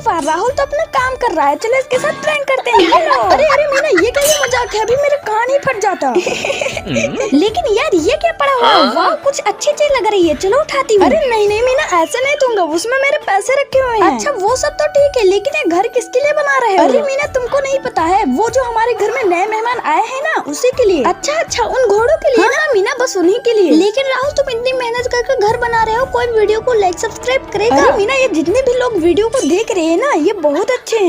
वाह, राहुल तो अपना काम कर रहा है, चलो इसके साथ प्रैंक करते हैं। हेलो। अरे अरे मीना, ये क्या मजाक है, अभी मेरा कान ही फट जाता। लेकिन यार ये क्या पड़ा हुआ है? वाह, कुछ अच्छी चीज लग रही है, चलो उठाती हूँ। अरे नहीं नहीं मीना, ऐसे नहीं दूंगा, उसमें मेरे पैसे रखे हुए हैं। अच्छा वो सब तो ठीक है, लेकिन ये घर किसके लिए बना रहे हो? अरे मीना तुमको नहीं पता है, वो जो हमारे घर में नए मेहमान आए हैं ना, उसी के लिए। अच्छा अच्छा, उन घोड़ों के लिए? हाँ मीना, बस उन्हीं के लिए। लेकिन राहुल तुम इतनी मेहनत करके घर बना रहे हो, कोई वीडियो को लाइक सब्सक्राइब करेगा? अरे मीना, ये जितने भी लोग वीडियो को देख रहे हैं ना, ये बहुत अच्छे हैं।